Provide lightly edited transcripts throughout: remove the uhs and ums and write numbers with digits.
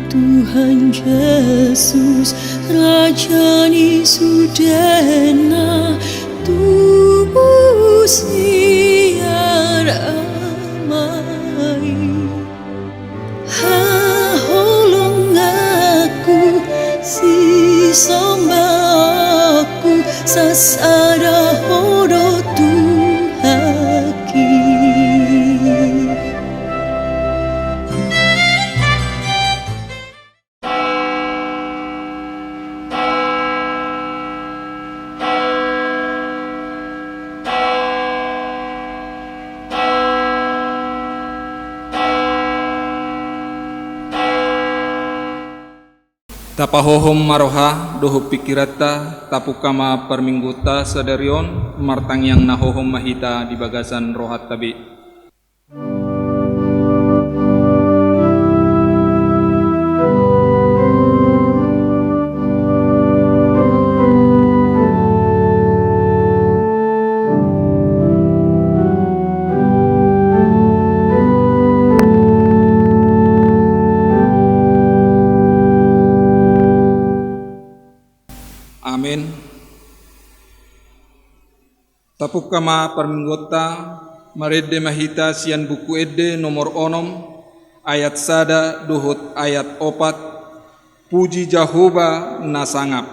Tuhan Yesus, Rajani Sudena, tubuh siar amai. Holong aku, si samba aku, sasada hodo Tuhaki. Tapahohom maroha doho pikirata tapukama permingguta sadarion martang yang nahohom mahita di bagasan rohat tabi. Amin. Tapuk kama perminggota marede mahita sian buku ede nomor onom ayat sada duhut ayat opat puji Jahoba nasangap.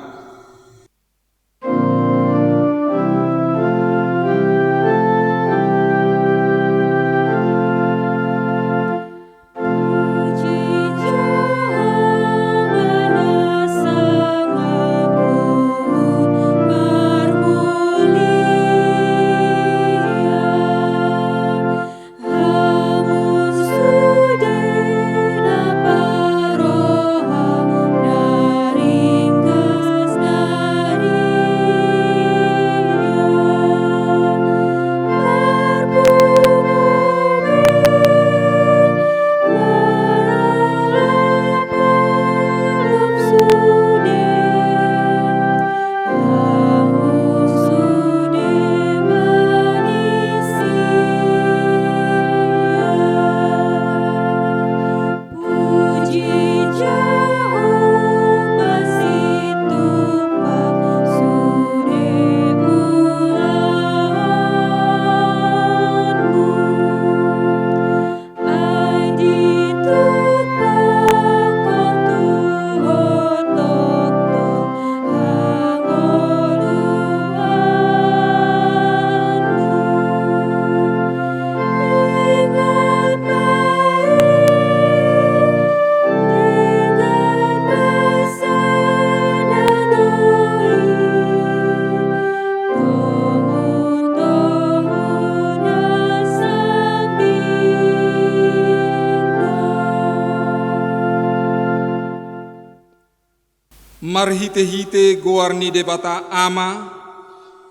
Marhite-hite goarni debata ama,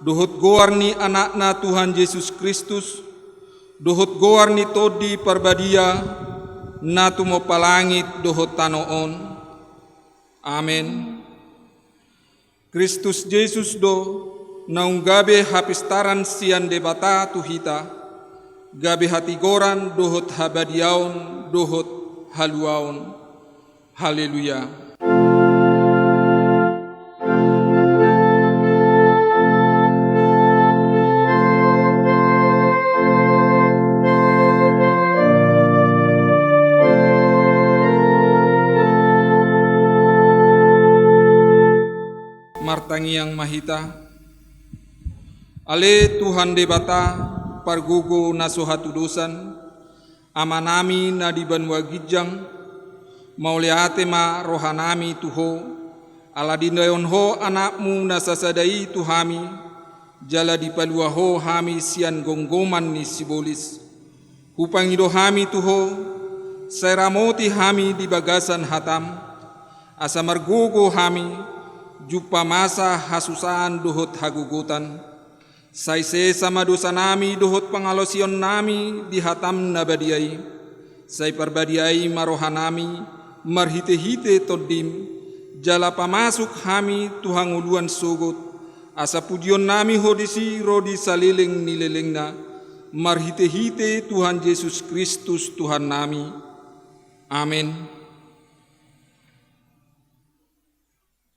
dohot goarni anakna Tuhan Yesus Kristus, dohot goarni todi parbadia, natumo palangit dohot tanoon. Amen. Kristus Yesus do naung gabe hapistaran sian debata tuhita, gabe hati goran dohot habadiaon dohot haluaon. Haleluya. Martangi yang mahita, ale Tuhan debata pargugo nasuhatu dosan, amanami nadiban wagijang, mauleate ma rohanami tuho, aladindayon ho anakmu nasasadai tuhami, jala dipalua ho hami sian gonggoman ni sibolis, hupangido hami tuho, seramoti hami di bagasan hatam, asa margugo hami, jupa masa hasusaan dohot hagugutan, saise sama dosa nami dohot pangalosion nami di hatam nabadiai, sai parbadiai marohanami marhite-hite todim, jala pamasuk hami Tuhan uluan sogot, asa pujion nami hodisi rodi saliling nilelengna, marhite-hite Tuhan Yesus Kristus Tuhan nami. Amin.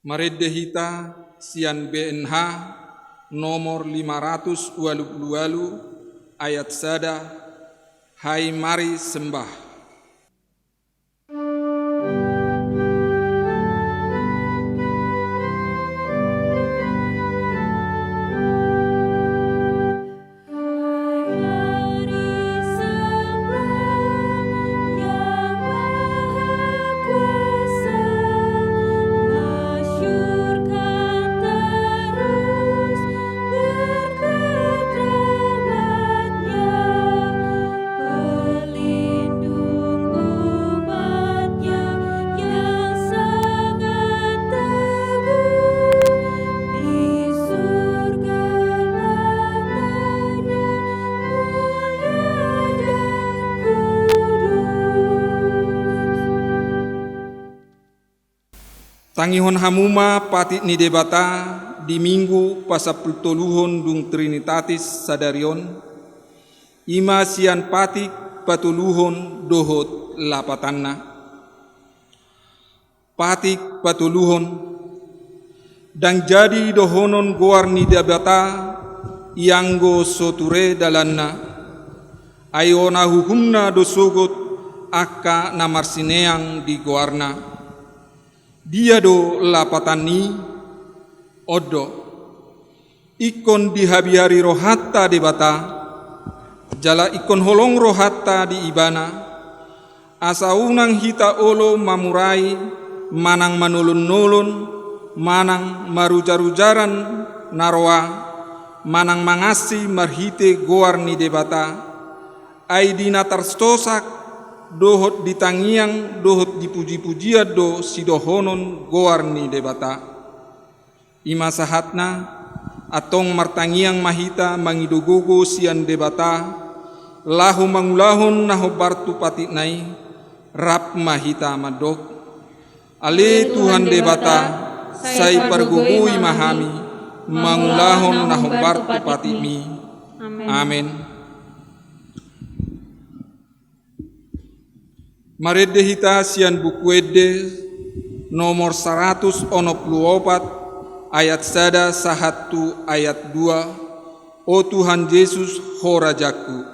Mareddehita sian BNH nomor 588 ayat sada, hai mari sembah. Tangihon hamuma patit ni debata di minggu pasapultoluhon dung Trinitatis sadarion, ima sian patik patuluhon dohot lapatanna. Patik patuluhon dan jadi dohonon goar ni debata ianggo soture dalanna, ayona hukumna dosogot akka namarsineang di goarna. Dia do lapatani odo ikon di habiari rohatta debata jala ikon holong rohatta di ibana asa unang hita olo mamurai manang manulun-nulun manang marujar-ujaran narwa manang mangasi marhite goar ni debata ai dinatarstosak dohot ditangiang dohot dipuji-pujian do sidohonon goar ni debata. Ima sahatna atong martangiang mahita mangidugugo sian debata lahu mangulahon naho bartu patit nai rap mahita madok. Ale Tuhan debata say pargugui mahami mangulahon naho bartu patit mi. Amen. Mareddehita sian buku Ede nomor 164 ayat sada sahatu ayat 2. O Tuhan Yesus ho Rajaku.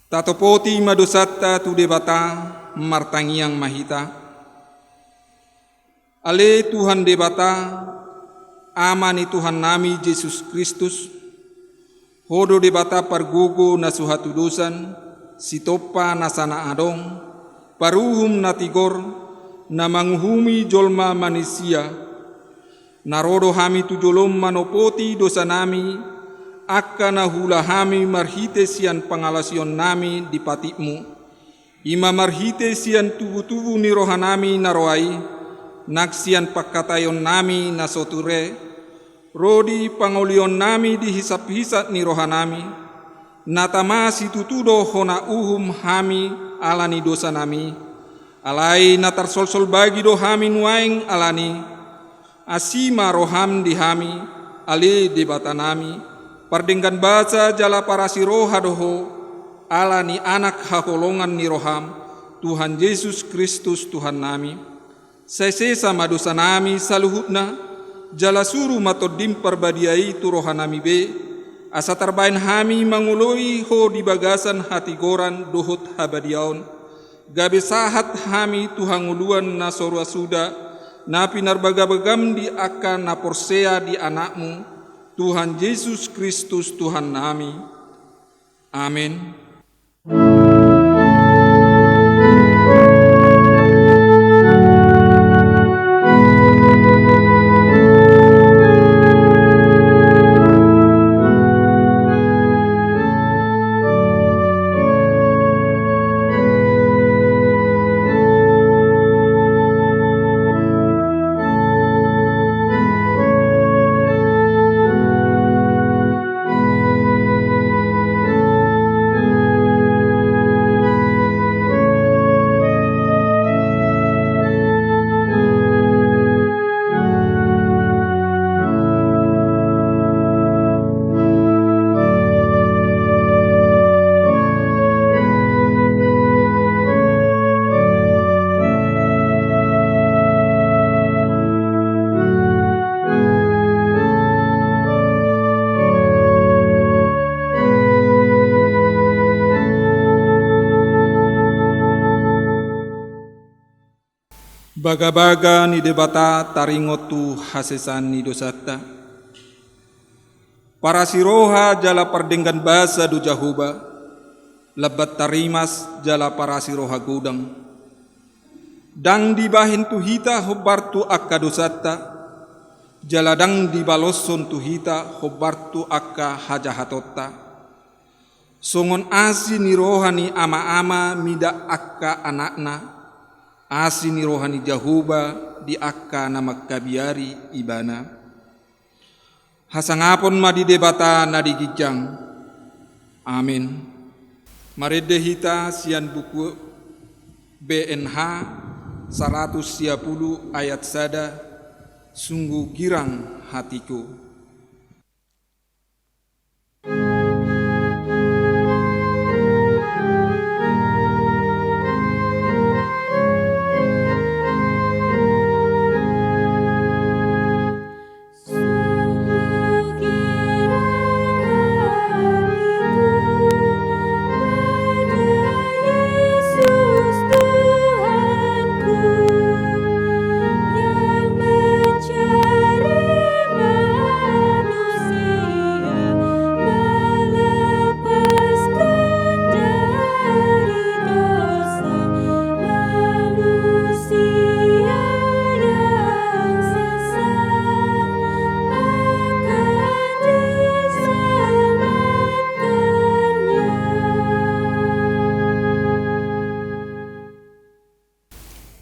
Tatopoti madosatta tu debata martangiang mahita. Ale Tuhan debata amani Tuhan nami Yesus Kristus. Hodo debata pargugo na suhatu dosan sitopa nasana adong paruhum natigor na manguhumi jolma manusia, narodo hami tu jolom manopoti dosa nami, akka na hula hami marhite sian pangalasion nami di patikmu, ima marhite sian tubuh-tubuh ni rohanami naroai, naksian pakatayon nami na soture, rodi pangolion nami di hisap-hisap ni rohanami, natamasi tutudo hona uhum hami alani dosa nami, alai natar sol-sol bagi do hami nuaing alani, asima roham di hami, ali di batanami, pardenggan baca jala parasi roha doho, alani anak hakolongan ni roham, Tuhan Yesus Kristus Tuhan nami, sesesa madosa nami saluhutna, jala suru matodim perbadiai tu rohanami be, asa terbain hami manguloi ho di bagasan hati goran dohut habadiaon, gabe sahat hami tuhanguluan na sorwa suda, na pinarbagabagam di akan na porsea di anakmu, Tuhan Yesus Kristus Tuhan nami. Amin. Baga-baga ni debata taringotu hasesan ni dosata. Para siroha jala pardenggan basa du jahuba, lebat tarimas jala para siroha gudang. Dang dibahin tuhita hobbartu akka dosata, jala dang dibaloson tuhita hobbartu akka hajahatotta. Songon asi ni rohani ama-ama mida akka anakna, asi ni rohani jahuba di akka na magkabiari ibana. Hasangapon madi debata na digijang. Amin. Marede hita sian buku BNH 110 ayat sada, sungguh girang hatiku.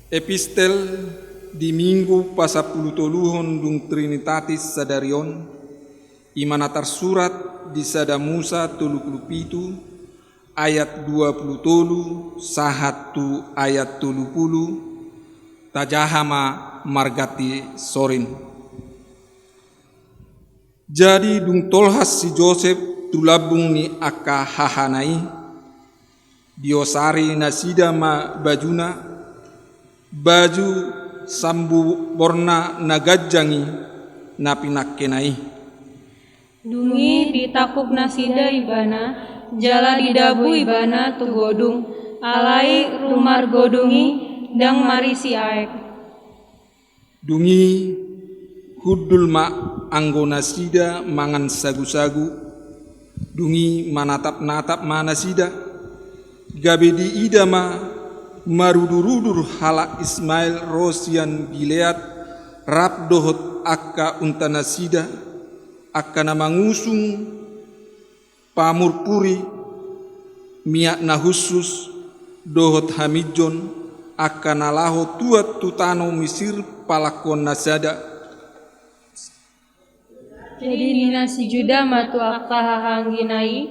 Epistel di Minggu pasapulutoluhon dung Trinitatis Sadarion, imanatar surat di sada Musa 37 ayat 20 sahat tu ayat 30 tajahama margati sorin. Jadi dung tolhas si Joseph tulabung ni akka hahanai, diosari nasida ma bajuna, baju sambu borna nagajjangi napinakkenai. Dungi ditakuk nasida ibana, jala didabu ibana tu godung, alai rumar godungi dang marisi aek. Dungi hudul ma anggo nasida mangan sagu-sagu, dungi manatap-natap ma nasida, gabe di ida ma marudur-rudur hala Ismail Rosian Gilead rap dohot akka untanasida akka namangusung pamurpuri miak na khusus dohot hamijon akka nalaho tuat tutano Misir palakon nasada. Jadi nina si Juda matu akka hahangginai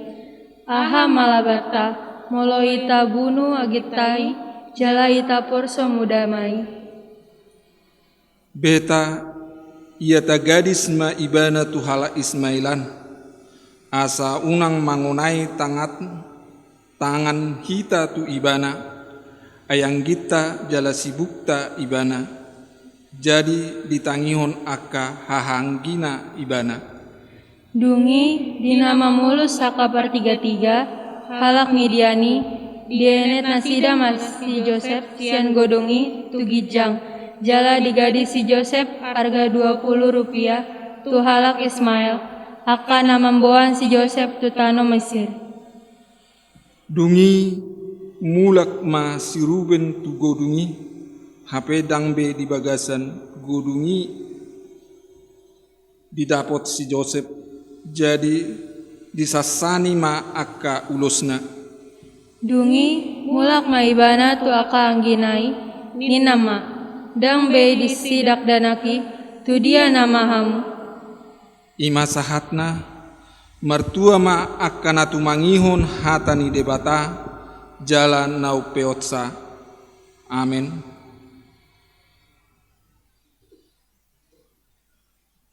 aha malabata molo ita bunu agitai jala ita porso mudamai. Beta ia ta gadis ma ibana tu hala Ismailan asa unang mangunai tangan hita tu ibana ayang gita jala sibukta ibana jadi ditangihon akka hahanggina ibana. Dungi dinama mulus saka partiga-tiga halak Midiani dienet nasida si Joseph sian godongi tu gijang jala digadi si Joseph harga 20 rupiah tu halak Ismail akka namamboan si Joseph tu tano Mesir. Dungi mulak ma si Ruben tu godungi hape dangbe di bagasan godungi didapot si Joseph jadi disasani ma akka ulosna. Dungi mulak ma ibana tu akka angginai ni nama dangbe disidak danaki tu dia nama hamu. Ima sahatna mertua ma akka natu mangihon hatani debata jalan nau peotsa. Amin.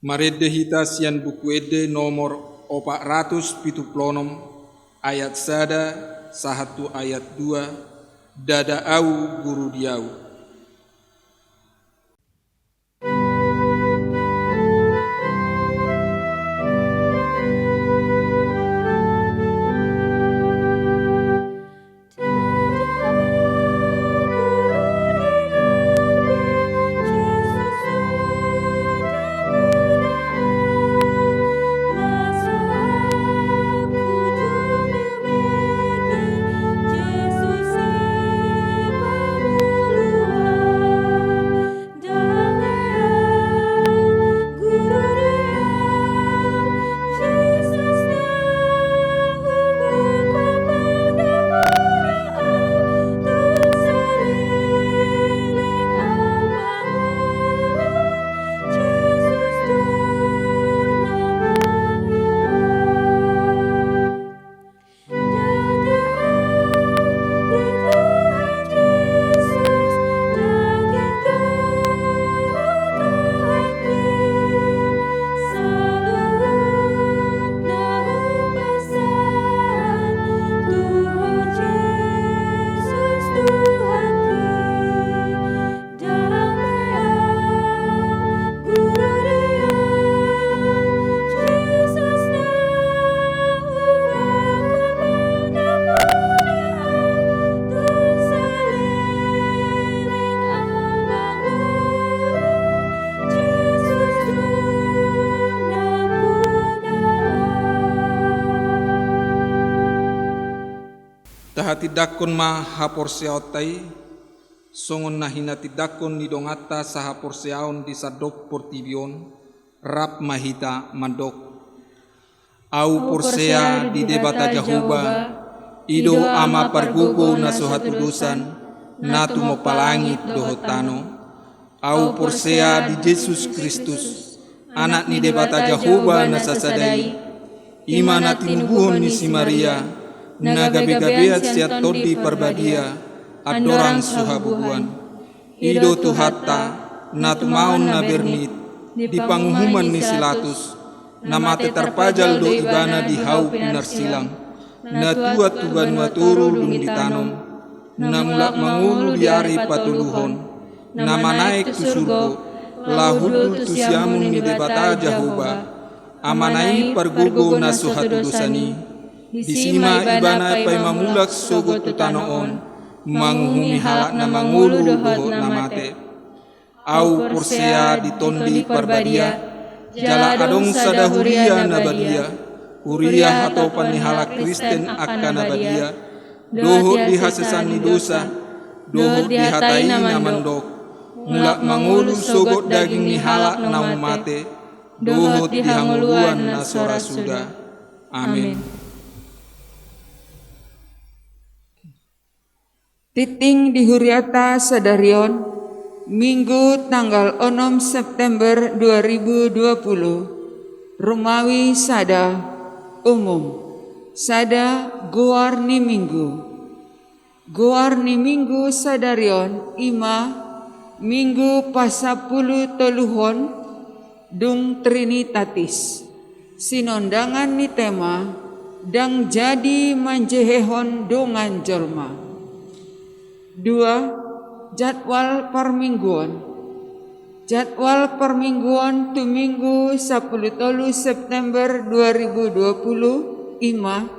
Marede hita sian buku ede nomor 476 ayat 1 sahatu ayat 2 dada au guru diau. Tahati dakon ma hapor seautai songon nahina tidakon ni dongata sahapor seaon di sadok portibion rap mahita mandok au porsea di debata jahuba ido ama pargugo na sohatudusan natu mo palangit dohotano au porsea di Yesus Kristus anak ni debata jahuba na sasadai ima na tinubuhon ni si Maria na gabi-gabiat siya todi parbadia adorang suhabubuan ido tu hatta na tumaon na bernit di panguhuman ni Silatus na mate terpajal do ibana di hau pinarsilang na tuat tuban maturu dun ditanom na mulak mangulu di ari patuluhon na manaik tu surgo lahudul tu siamun ni debata jahuba amanai pargugo na suhatudusani disima ibana pay mamulak sogot tutanoon manguhumi halak na mangulu dohot na mate au porsea ditondi parbadia jala adong sadahuria na badia huria atau panihalak Kristen akan na badia dohot dihasesan ni dosa dohot dihatai na mandok, mulak mangulu sogot daging ni halak na umate, dohot dihanguluan na sora suda. Amin. Titing di Huriata Sadarion, Minggu tanggal 6 September 2020, Romawi Sada, Umum, Sada Goar ni Minggu. Goar ni Minggu Sadarion, Ima, Minggu pasapulu toluhon, Dung Trinitatis. Sinondangan ni tema, Dang jadi manjehehon dongan jolma. 2. Jadwal permingguan. Jadwal permingguan tu Minggu 10 September 2020, Ima.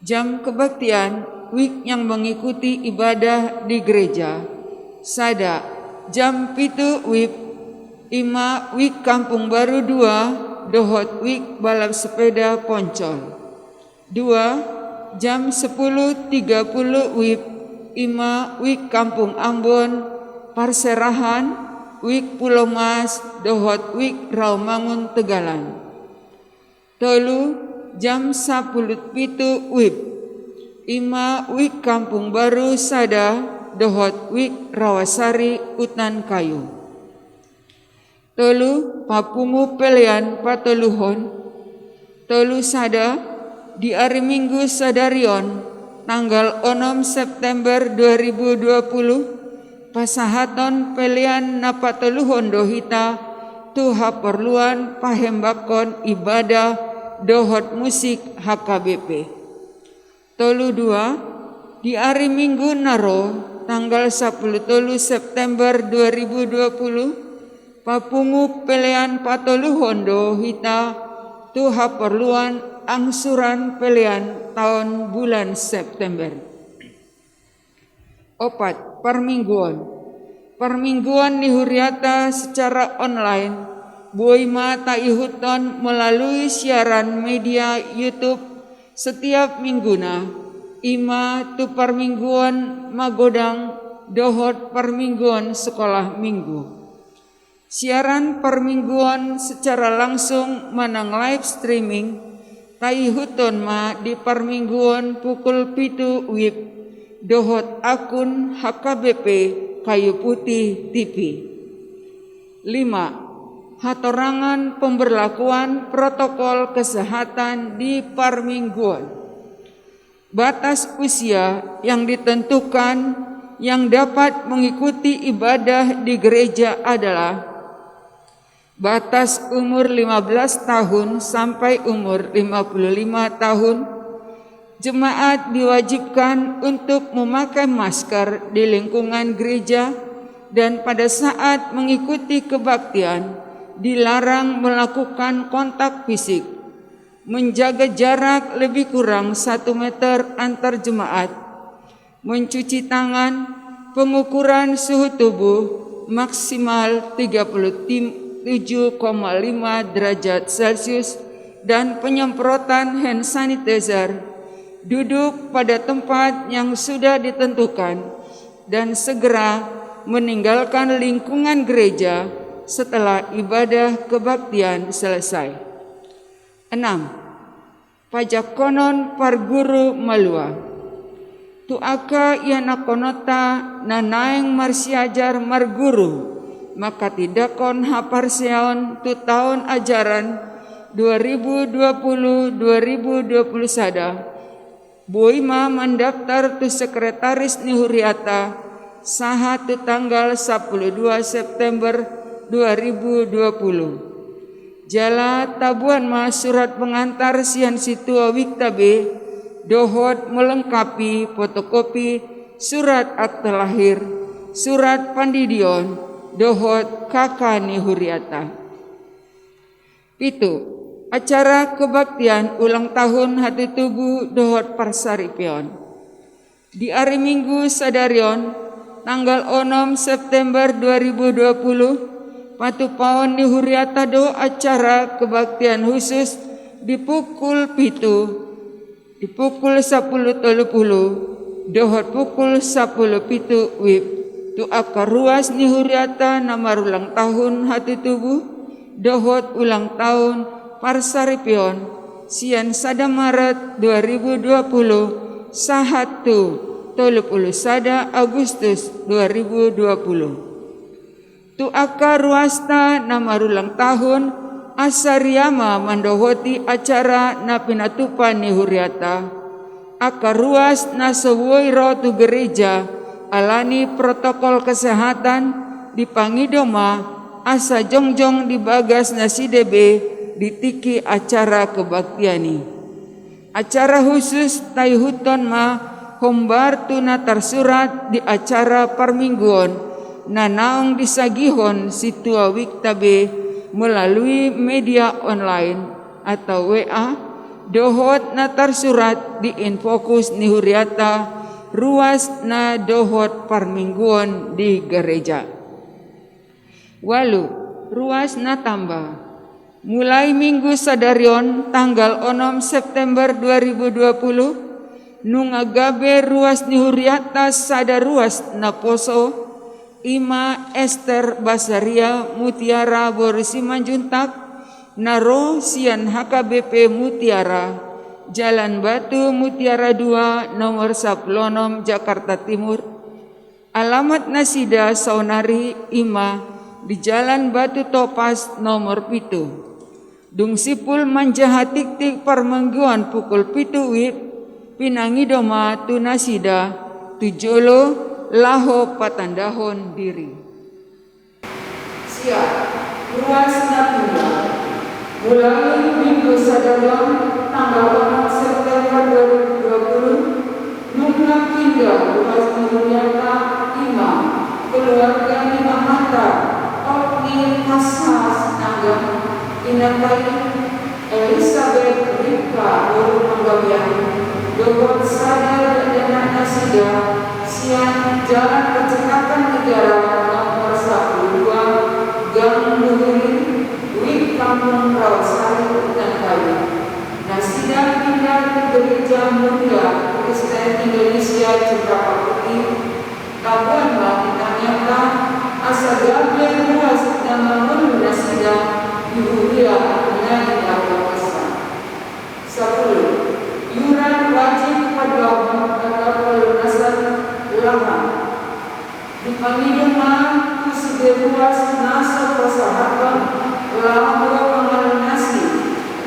Jam kebaktian week yang mengikuti ibadah di gereja. Sada jam pitu wib, Ima week Kampung Baru 2, dohot week balap sepeda Poncol. 2. Jam 10.30 wib, Ima wik Kampung Ambon, Parserahan, wik Pulau Mas, dohot wik Rawamangun Tegalan. 3. Jam 10.07 wib, Ima wik Kampung Baru Sada, dohot wik Rawasari Utan Kayu. 3. Papungu pelian patoluhon. 3 Sada di hari Minggu Sadarion tanggal 6 September 2020, pasahaton pelian napatoluhon dohita tuha perluan pahembakon ibadah dohot musik HKBP. 2. Di hari Minggu Naro tanggal 10 September 2020, papungu pelian patoluhon dohita tuha perluan angsuran pelian tahun bulan September. 4. Permingguan. Permingguan di Huriata secara online, Boima taihuton melalui siaran media YouTube setiap mingguna. Ima tu permingguan magodang dohot permingguan sekolah minggu. Siaran permingguan secara langsung manang live streaming taihuton ma di permingguan pukul 7 wib, dohot akun HKBP Kayu Putih TV. 5. Hatorangan pemberlakuan protokol kesehatan di permingguan. Batas usia yang ditentukan yang dapat mengikuti ibadah di gereja adalah batas umur 15 tahun sampai umur 55 tahun. Jemaat diwajibkan untuk memakai masker di lingkungan gereja dan pada saat mengikuti kebaktian dilarang melakukan kontak fisik, menjaga jarak lebih kurang 1 meter antar jemaat, mencuci tangan, pengukuran suhu tubuh maksimal 37,5 derajat Celcius dan penyemprotan hand sanitizer, duduk pada tempat yang sudah ditentukan dan segera meninggalkan lingkungan gereja setelah ibadah kebaktian selesai. 6. Pajak konon parguru malua. Tuaka yana konota nanaeng marsiajar marguru, maka tidakon haparseon tu tahun ajaran 2020-2021 Boima mendaftar tu sekretaris ni Huriata saha tu tanggal 12 September 2020. Jala tabuan ma surat pengantar sian situa wiktabe dohot melengkapi fotokopi surat akta lahir, surat pandidion, dohot kakani Huriata. 7. Acara kebaktian ulang tahun hati tubuh dohot Parsaripion. Di hari Minggu Sadarion tanggal 6 September 2020 patupaon di Huriata do acara kebaktian khusus di pukul 7, di pukul 10.30 dohot pukul 10.07 WIB tu akar ruas nihuriata namar ulang tahun hati tubuh dohot ulang tahun Parsaripion sian sada Maret 2020 sahatu 30 sada Agustus 2020 tu akar ruasta namar ulang tahun Asariama mandohoti acara na pinatupan ni huriata akar ruas na sewoiro tu gereja alani protokol kesehatan di Pangidoma asa jongjong di bagas na sidebe ditiki acara kebaktiani acara khusus tai huton ma hombar tu na tersurat di acara parmingguon na naong disagihon situa wiktabe melalui media online atau WA dohot na tersurat di Infokus nihuriata ruas na dohot parmingguon di gereja. Walu ruas na tambah mulai minggu sadarion tanggal 6 September 2020 nungagabe ruas nihuriata sada ruas na poso Ima Esther Basaria Mutiara Borisi Manjuntak Naro Sian HKBP Mutiara Jalan Batu Mutiara 2 nomor 16 Jakarta Timur alamat Nasida Saunari Ima di Jalan Batu Topas nomor 7 Dung Sipul Manjahatik-tik Parmangguan pukul 7 WIB Pinangidoma tu Nasida Tujolo Laho Patandahon Diri siap ruas Natuna mulai minggu sadarion tanggal 4 September 2020 nungna pindah ruas nihuriata imam keluarga Imam Mata Okni Kasas Nanggam Inatai Elizabeth Rika Baru Manggabian Dohot Sadar dan Nasida Siang Jalan Percetakan Negara nomor 12 Gang Muhirin WIB Kampung Rawasari dan Kayu Nasida pindah ke Gereja Mulia Kristen Indonesia Cempaka Putih Kabuan ditanyakan asal gabe ruas dan memulung Nasida dihuria dengan dilakukan 10. Iuran wajib paduan atau pelunasan ulangan di Pangidoma sebagai ruas nasa persahabatan ulangan mengalunasi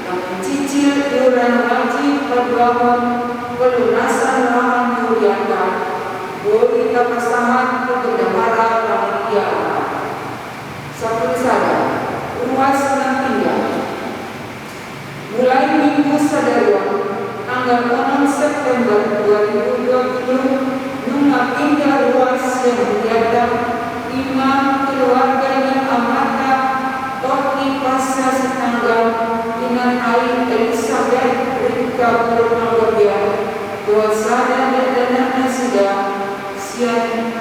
dan mencicil iuran wajib paduan pelunasan ulangan dihuriakan boleh kepasangan bendahara panitia 10 saja ruas nantinya mulai minggu sadarion tanggal 6 September 2020 nunga pindah ruas yang diadam imam keluarganya amata Tokni Pasca Setanggal dengan air Elizabeth Rika Bermanggabian Dosada dan Nasida Sian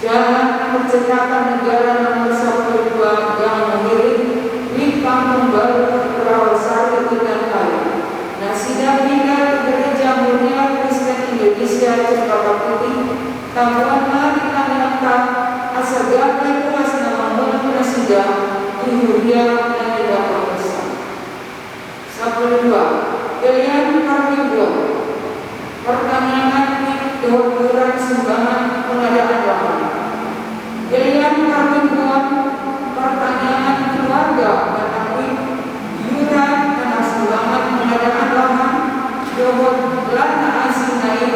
Jalan Percetakan Negara nomor 12 Gang Muhirin di Kampung Baru Rawasari dan Kayu Nasida pindah ke Gereja Mulia Kristen Indonesia Cempaka Putih Tambuhan Mari Tanyakan Asagabe ruas nama Mulung Nasida Dihuria dan tidak berpesan 12. Pilihan Parmingguan pertanyaan kehukuran sumbangan pengadaan lahan pilihan Parmingguan pertanyaan keluarga menakui iuran dan sumbangan pengadaan lahan dohot lana asinai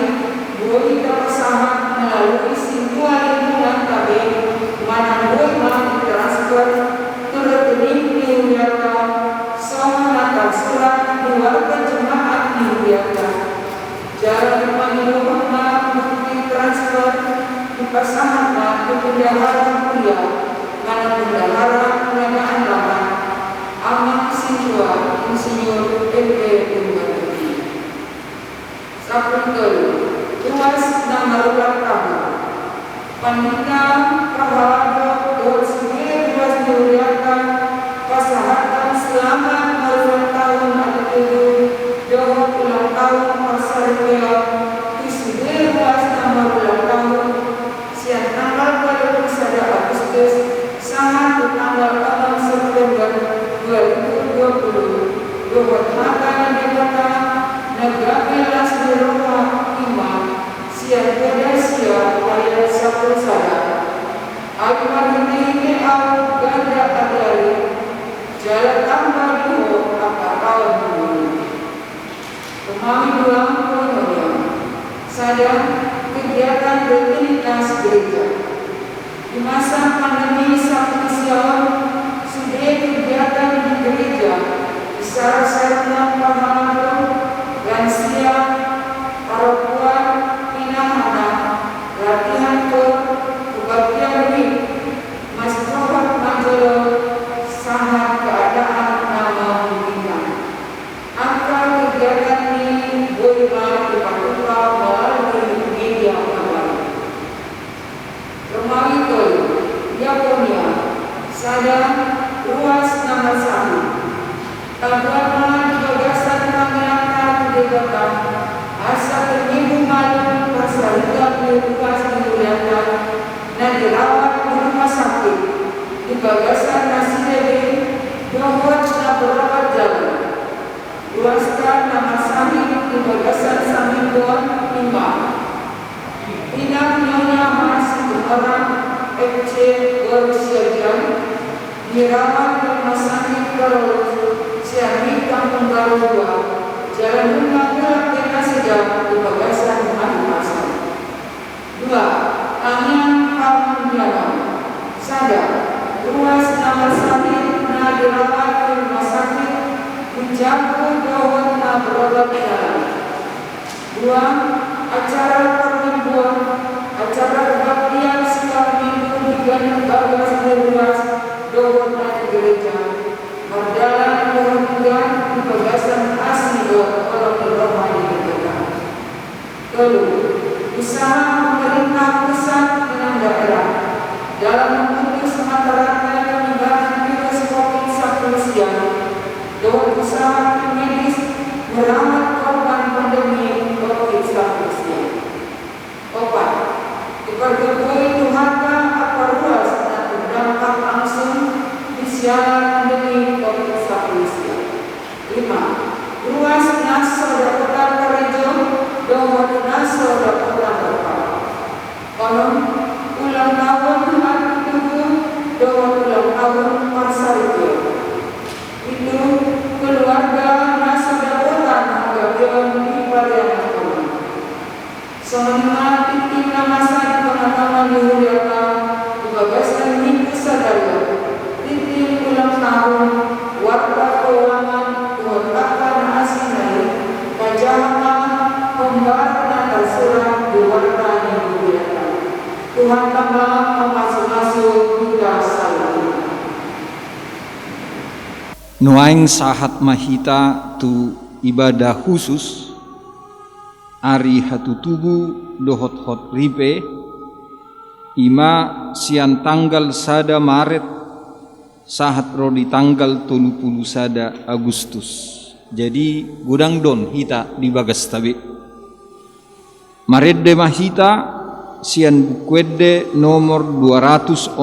boleh terpesahan melalui simpuan lingkungan KB mana boleh transfer ke rekening dihuriata sama surat keluarga jemaat dihuriata jalan Pangidoma bukti transfer dipasangan ke bendahara kuliah mana bendahara pengadaan lahan Amang Sintua Insinyur MP Bumbaruti 10. Ruas nama ulang tahun Pandita Prahalado Dorsumir ruas dihuriakan pasahatan selamat ulang tahun hari 7 dohot ulang tahun Parsaripion Sadang kegiatan rutinitas gereja. Di masa pandemi Sabtusiawan, sudah kegiatan di gereja isyarat-syaratnya paham lansia, perempuan, anak, latihan kebaktian lebih, masyarakat majolo, sangat keadaan nama pimpinan. Angka kegiatan ini boleh dilakukan melalui media online. Romawi Tol, Yaponia, Sadang, ruas nama 1. Tanggapan gagasan panggilan kedegakan asa terminggu malam persalinan dirupas dimuliakan dan dirawat di rumah sakit di gagasan nasi lebe dohot dan berawat jalan ruaskan nama sahih di gagasan samingguan 5 Inang Nyonya masih orang FC Gorsiajan dirawat di rumah sakit Karolus Siani Kampung Baru 2, Jalan Rumah Gelap Desa Sejak di Bagasan Adi Pasar. 2. Tangan Pamundiano, Sadar, ruas nama sakit na dirawat di rumah sakit menjaga dawat na berobat jalan. 2. Acara permingguan, acara kebaktian sekali minggu di Gandeng Bagas di ruas dawat na di gereja. Berjalan kemudian di bagasan asli orang rohani kita. Kedua, usaha pemerintah pusat dan daerah dalam memutus mata rantai penyebaran virus COVID-19 dengan usaha medis merawat korban pandemi COVID-19. 4. Diperketahui Tuhanka apa ruas dan berdampak langsung di siaran pandemi COVID-19. 5. Ruas Naso Dakotan Karejo Dohot Naso Dakotan Berpala. Konon ulang tahun hari tubuh Dohot ulang tahun Marsaripio. Itu keluarga Naso Dakotan Agapion di Parianan Konon. Sonoma titik nama saya pengalaman dihuliakan di bagasan minggu sadaya. Titik ulang tahun warga keuangan kehormatan asinai kajaman pembaruan terserah di warga yang dimuliakan. Tuhan tambah memasuk-masuk kita saling. Nuaing sahat mahita tu ibadah khusus Ari hatu tubu dohot hot ripe ima sian tanggal sada Maret sahat rodi tanggal 30 sada Agustus. Jadi gudang don hita di bagas tabi. Maredde mahita sian bukwedde nomor 262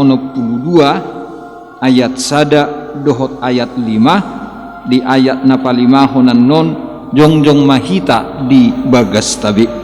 ayat sada dohot ayat 5 di ayat napalima honan non jongjong mahita di bagas tabi. Sita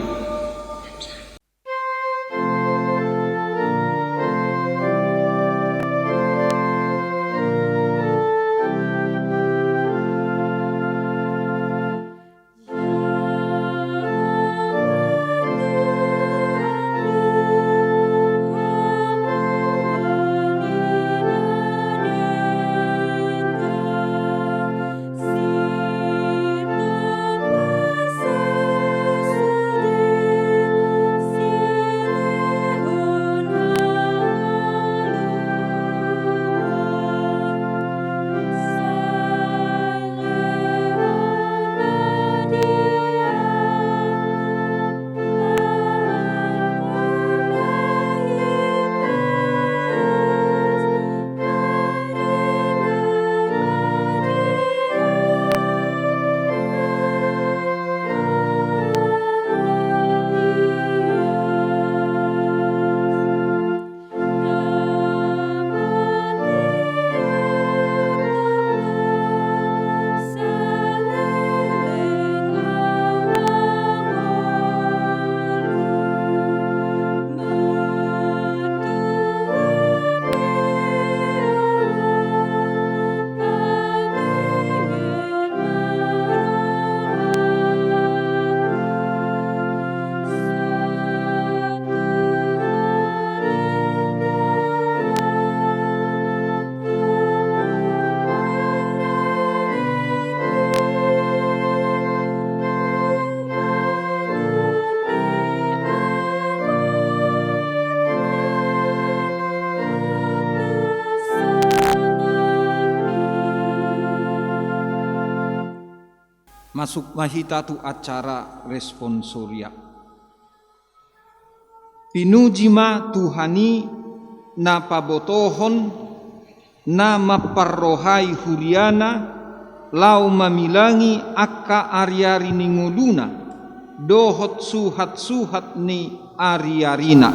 Masuk mahita tu acara responsoria. Pinujima Tuhani na pabotohon na maparrohai huriana lau mamilangi akka ari-ari ninguluna dohot suhat-suhat ni ari-arina.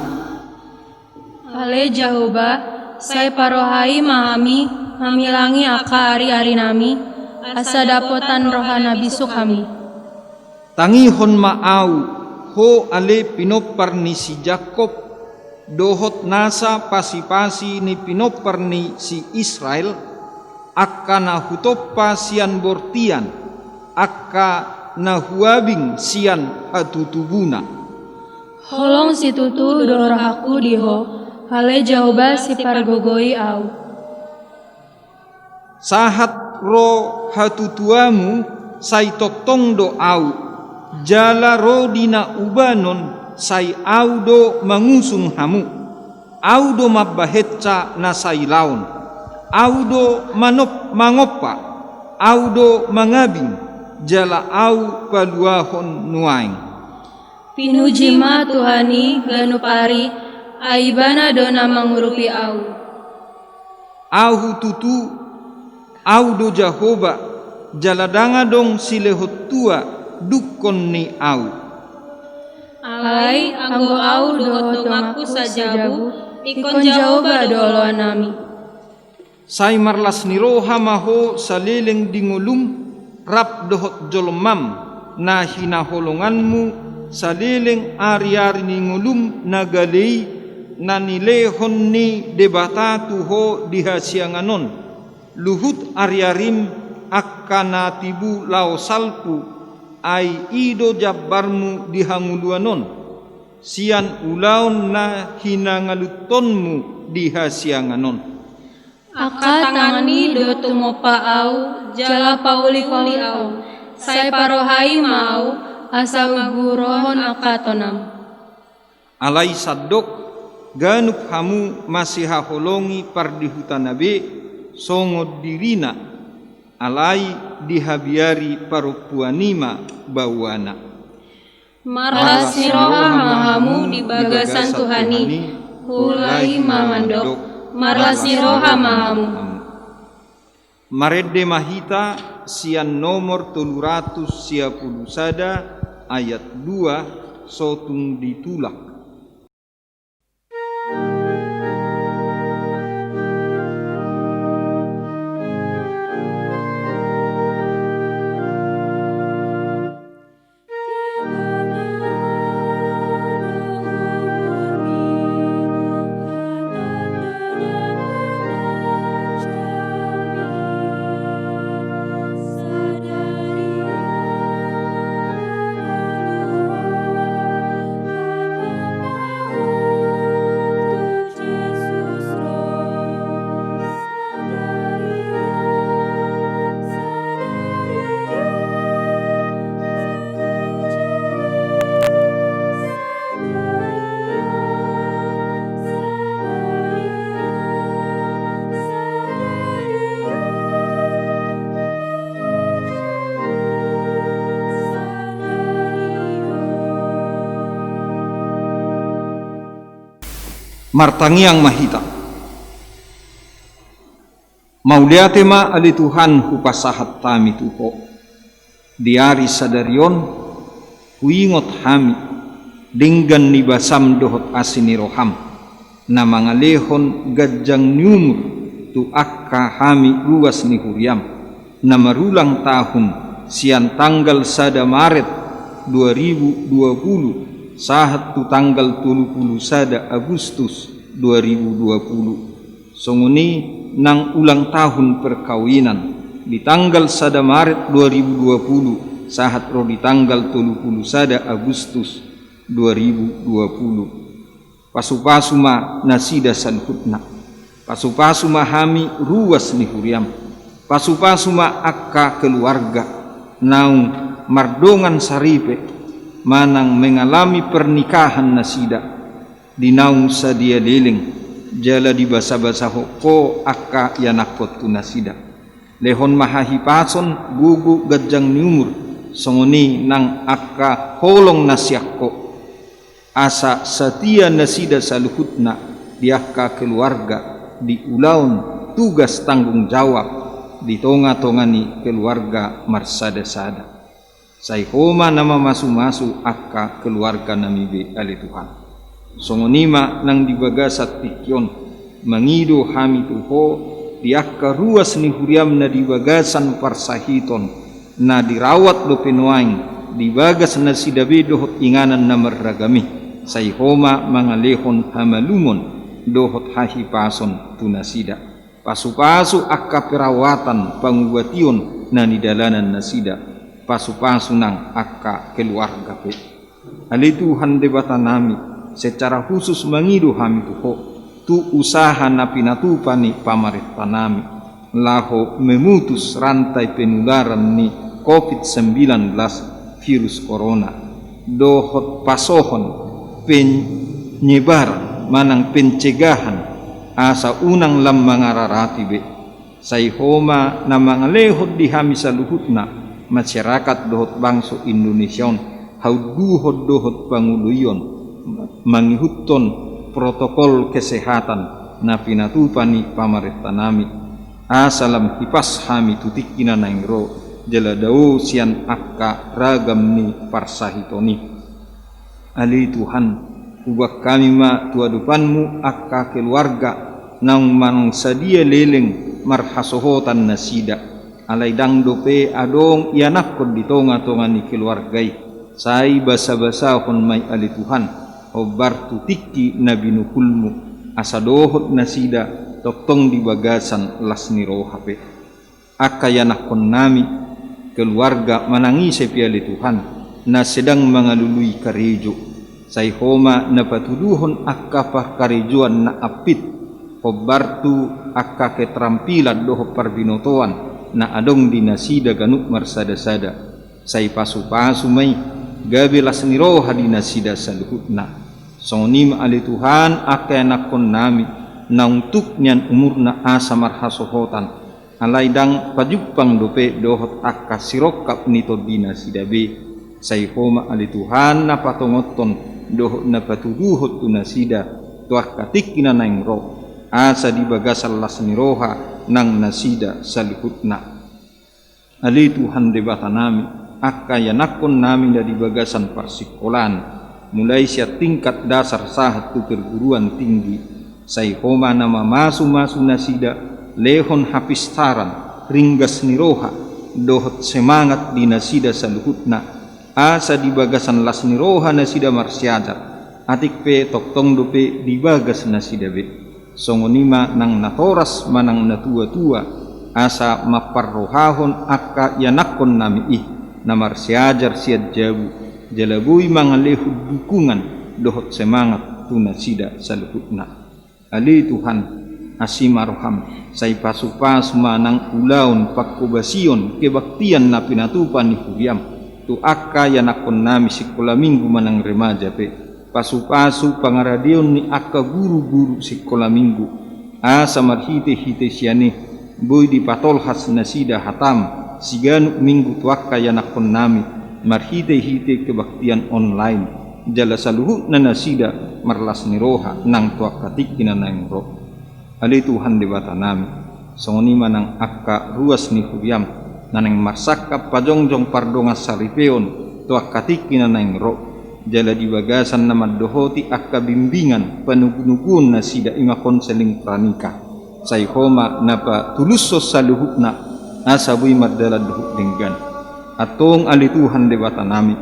Ale Jahoba, saya parohai mahami mamilangi aka ari-ari nami asa dapotan rohana bisu kami. Tangihon maau ho ale pinopar ni si Jakob dohot nasa pasi-pasi ni pinopar ni si Israel akka nahutopa sian bortian akka nahuabing sian hatutubuna. Holong si tutu dorohaku diho, hale Jahoba si pargogoi au. Sahat ro hatutuamu sai totong do au. Jala ro dina ubanon sai audo mangusung hamu. Audo mabbahetca na sai laon. Audo mangopa. Audo mangabing. Jala au paluahon nuaing. Pinujima Tuhani ganupari aibana dona mangurupi au. Au tutu audo Jahoba jaladanga dong silehot tua dukon ni au. Alai anggo au dohotong aku sajabu ikon Jahoba dolo nami. Sai marlas ni roha maho saleleng dingulum rap dohot jolomam na hinaholonganmu saleleng ari-ari ningulum nagalei na nilehon ni debata tuho dihasianganon luhut ari-arim akkana tibu lao salpu ai ido jabbarmu dihanguluanon sian ulaon na hinangalutonmu dihasianganon. Aka tangani do tumopa au jala pauli-pauli au sai parohai mau asa magurohon aka tonam. Alai sadok ganup hamu masih haholongi pardihutanabe songod dirina alai dihabiari parupuanima bawana. Marlas siroha mahamu di bagasan Tuhani hulai mamandok marlas siroha mahamu. Marede mahita sian nomor 310 sada ayat 2 sotung ditulak. Martangiang mahita mauliate ma ali Tuhan hupasahat tami tuho diari sadarion huingot hami dinggan ni basam dohot asini roham na mangalehon gajang nyumur tu akka hami luas ni huriam na marulang tahun sian tanggal 1 Maret 2020 sahat tu tanggal 31 Agustus 2020 songuni nang ulang tahun perkawinan di tanggal 1 Maret 2020 sahat ro di tanggal 31 Agustus 2020 pasupasuma nasida sanhutna pasupasuma hami ruas ni huriam pasupasuma akka keluarga naung mardongan saripe manang mengalami pernikahan nasida dinaung sadia leleng jala di basa-basa hoko akka yanakot tu nasida lehon mahahipason gugu gajang niumur songoni nang akka holong nasyakko asa setia nasida saluhutna diakka keluarga di ulaun tugas tanggung jawab di tonga-tongani keluarga marsada-sada. Sai homa nama masu-masu akka keluarga namibe ali Tuhan. Songonima nang dibagasat tikyon mangido hami tuho diakka ruas ni huriam na dibagasan parsahiton na dirawat do penuaing dibagas na sidabe dohot inganan na marragami sai homa mangalehon hamalumon dohot hahipason tunasida pasu-pasu akka perawatan pangubation na nidalanan nasida pasu-pasu nang akka keluarga pe ali Tuhan debata nami secara khusus mangido hami tuho tu usaha na pinatupani pamarentah nami laho memutus rantai penularan ni COVID-19 virus corona dohot pasohon penyebaran manang pencegahan asa unang lam mangararati be sai homa na mangalehod di hami saluhutna masyarakat dohot bangso Indonesiaon hauduhod dohot panguluyon mangihuton protokol kesehatan na pinatupani pamarentah nami asalam hipas hami tutikina naingro jala dao sian akka ragam ni parsahitoni ali Tuhan ubak kami ma tuadupanmu akka keluarga nang manong sadia leleng marhasohotan nasida alai dang dope adong ianakon di tonga-tonga ni keluargai sai basa-basa kon may ali Tuhan obar tutiki na binukulmu asa dohot nasida toktong di bagasan las ni rohape akayanakon nami keluarga manangise piali Tuhan na sedang mangalului karejo sai homa na patuduhon akka parkarejoan na apit obartu akka keterampilan doho parbinotoan na adong dinasida ganuk marsada-sada sai pasu-pasu may gabelas ni roha dinasida saluhutna songonima ali Tuhan akayanakon nami na untuk nian umur na asa marhasohotan alai dang pajupang dope dohot akka sirokap nito dina sidabe sai homa ali Tuhan na patongoton dohot na patuduhot tunasida tuak katikina naing ro asa dibagasal las niroha nang nasida salihutna ali Tuhan debata nami akka yanakon nami na dibagasan parsikolan mulai siya tingkat dasar sahat tu perguruan tinggi sai homa nama masu-masu nasida lehon hapistaran ringgas niroha dohot semangat dinasida saluhutna asa dibagasan las niroha nasida marsiadar atik pe toktong dope dibagas nasida be songonima nang natoras manang natua-tua asa maparrohahon akka yanakon nami na marsiajar siad jabu jalabui mangalehud dukungan dohot semangat tunasida saluhutna ali Tuhan asimaroham sai pasu-pasu manang ulaun pakkubasion kebaktian na pinatupan ni huriam tu akka yanakon nami sikola minggu manang remaja pe pasu-pasu pangaradion ni akka guru-guru sikola minggu asa marhite-hite siane boy di patolhas nasida hatam siganu minggu tu akka yanakon nami marhite-hite kebaktian online jala saluhut na nasida marlas niroha nang tu akka tikina nang roh ali Tuhan debata nami songoni manang akka ruas ni huriam nanang marsakap pajongjong pardongas saripeon tuak katiki nanang ro jala dibagasan nama dohoti akka bimbingan panugunugun na sida ima konseling pranika sai homa napa tulusos saluhutna asabui mardala duhut denggan atong ali Tuhan debata nami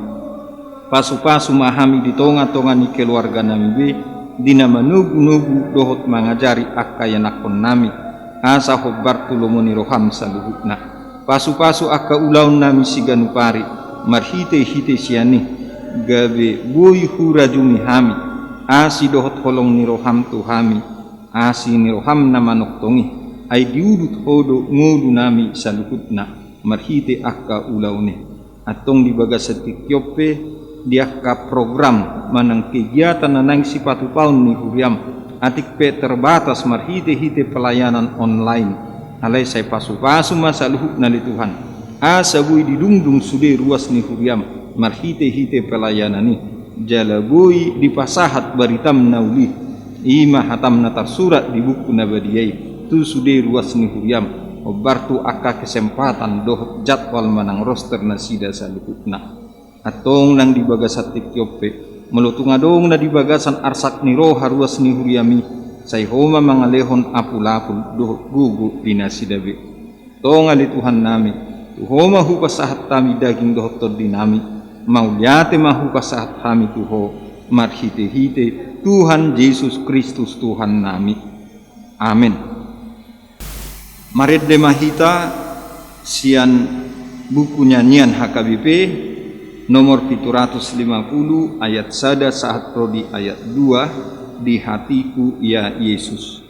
pasu-pasu mahami di tonga-tonga ni keluarga nami be dina manugu-nugu dohot mangajari akka yanakon nami asa hobbar tulomoni roham saluhutna pasu-pasu akka ulaun nami siganupari marhite-hite siani gabe boy hurajumi hami asi dohot holong ni roham tu hami asi ni roham na manoktongi ay diudut hodo ngudu nami saluhutna marhite akka ulaune atong dibagas setikyope diakka program manang kegiatan nanang sipatu paun ni huriam atik pe terbatas marhite-hite pelayanan online alai sai pasu-pasu masaluhut na li Tuhan asa bui didungdung sude ruas ni huriam marhite-hite pelayanani jala bui dipasahat baritam nauli ima hatam natar surat di buku nabadiyai tu sude ruas ni huriam obartu aka kesempatan doh jadwal manang roster nasida salukutna atong nang di bagasat tikyope melutung adong na di bagasan arsak ni roh haruas ni huriami say homa mangalehon apul-apul doh gugu dinasidabe tong ali Tuhan nami tuhoma hupasahat tami daging dohotod dinami mauliate mahupasahat kami tuho marhite-hite Tuhan Yesus Kristus Tuhan nami amin. Maret de mahita sian buku nyanyian HKBP nomor 750 ayat 1 saat prodi ayat 2 di hatiku ya Yesus.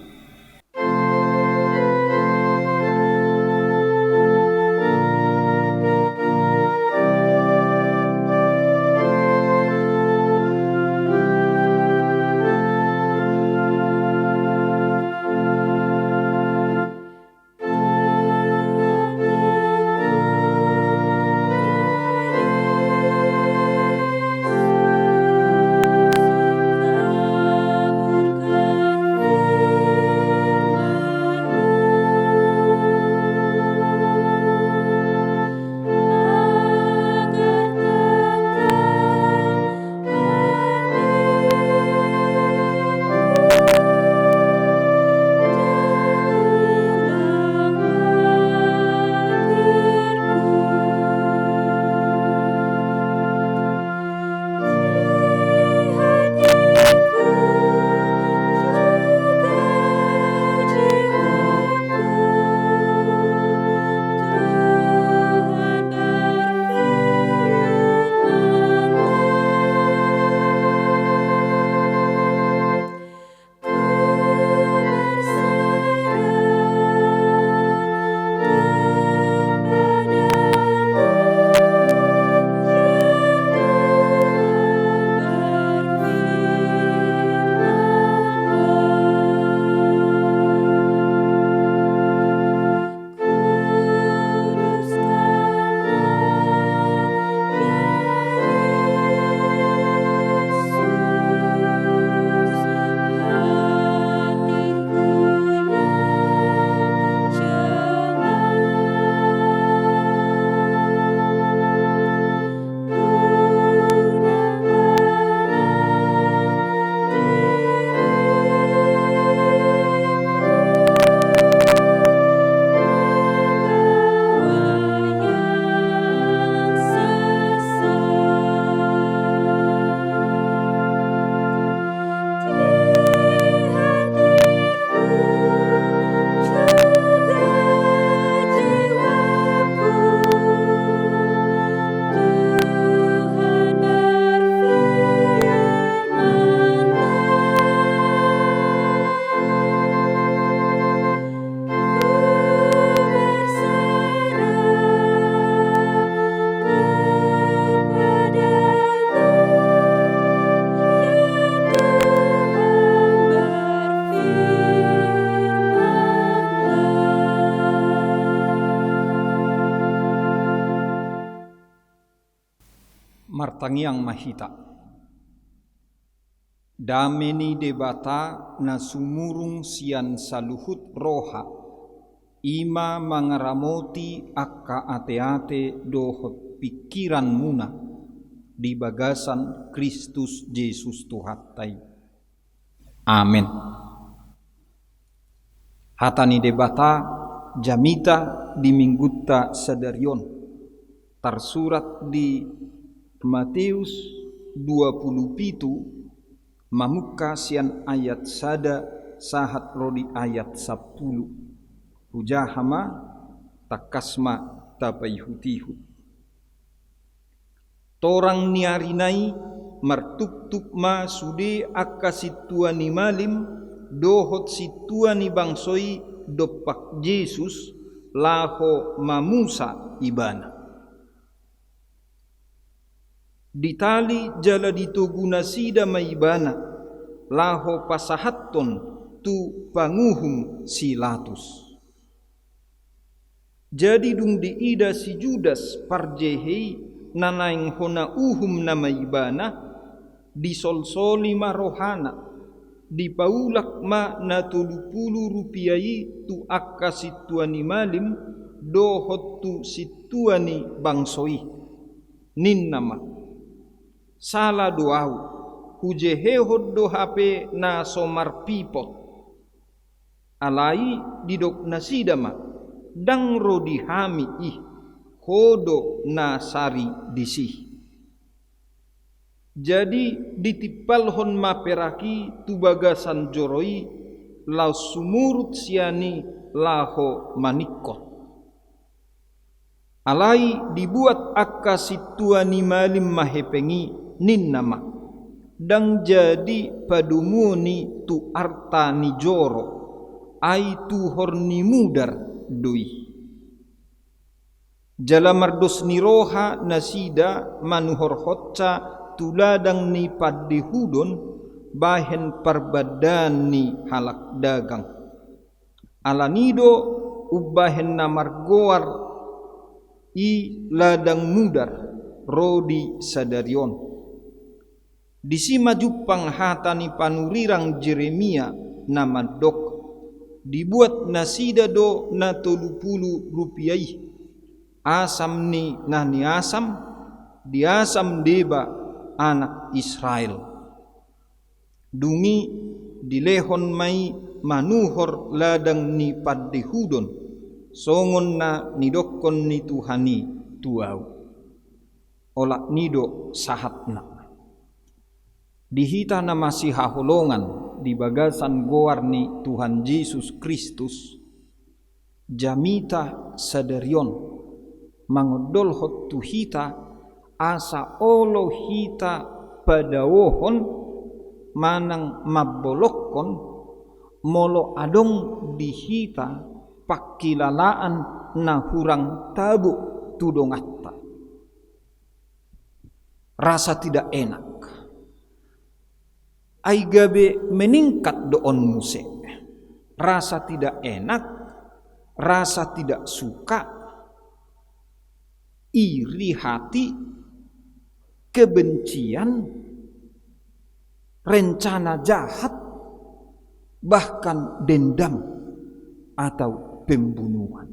Martangiang mahita dameni debata na sumurung sian saluhut roha ima mangaramoti akka ate-ate dohot pikiran muna di bagasan Kristus Yesus Tuhattai. Amin. Hatani debata jamita di minggutta sadarion tersurat di Matius 27 mamuka sian ayat sada sahat rodi ayat 10 hujahama takasma tapaihutihu torang niarinai martuk-tuk ma sude akka situani malim dohot situani bangsoi dopak Yesus laho mamusa ibana ditali jala dituguna sida maibana laho pasahatton tu panguhum silatus Jadi dung diida si Judas parjehei nanaing hona nama ibana disolsoli marohana dipaulak ma na 30 rupiai tu akka situani malim dohot tu situani bangsoi nin nama salah doau hujehehod do hape na somar pipot alai didok nasidama dang rodi hami ih kodo na sari disih. Jadi ditipalhon maperaki tu bagasan joroi lau sumurut siani laho manikot. Alai dibuat akka situani malim mahepengi nin nama dang jadi padumuni tu artani joro ai tu horni mudar doi. Jalamardos niroha nasida manuhor hotca tuladang ni paddihudon bahen parbadan ni halak dagang. Alanido ubahen namargoar i ladang mudar rodi sadarion. Disima jupang hatani panurirang Jeremia nama dok dibuat nasida do na 30 rupiai asam ni nani asam diasam deba anak Israel dungi dilehon mai manuhor ladang ni paddihudon songon na nidokon ni Tuhani tuau olak nido sahatna dihita na masih haholongan di bagasan goar ni Tuhan Yesus Kristus jamita sadarion mangodol hot tu hita asa olo hita padawohon manang mabolokon molo adong di hita pakilalaan na hurang tabu tudongatta rasa tidak enak ai gabe meningkat doon muse rasa tidak enak rasa tidak suka iri hati kebencian rencana jahat bahkan dendam atau pembunuhan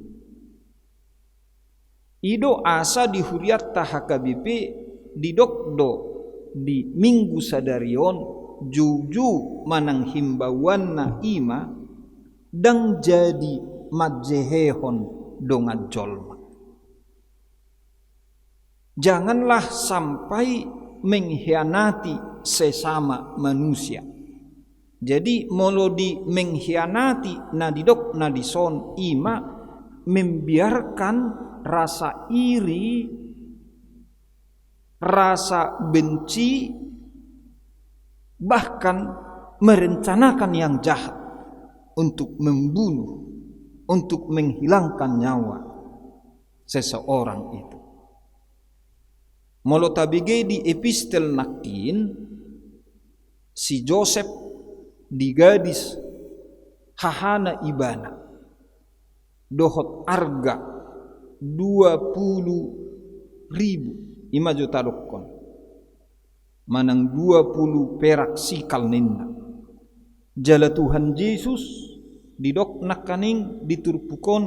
ido asa dihuriat tahakabipe didokdo di minggu sadarion juju manang himbauan na ima dang jadi majehehon dongan jolma. Janganlah sampai mengkhianati sesama manusia. Jadi molodi mengkhianati nadidok nadison ima membiarkan rasa iri, rasa benci, bahkan merencanakan yang jahat untuk membunuh, untuk menghilangkan nyawa seseorang itu. Molo tabige di epistel nakin si Joseph di gadis hahana ibana dohot arga 20.000 ima juta dokon manang 20 perak sikal ninna jala Tuhan Yesus didok nakaning diturpukon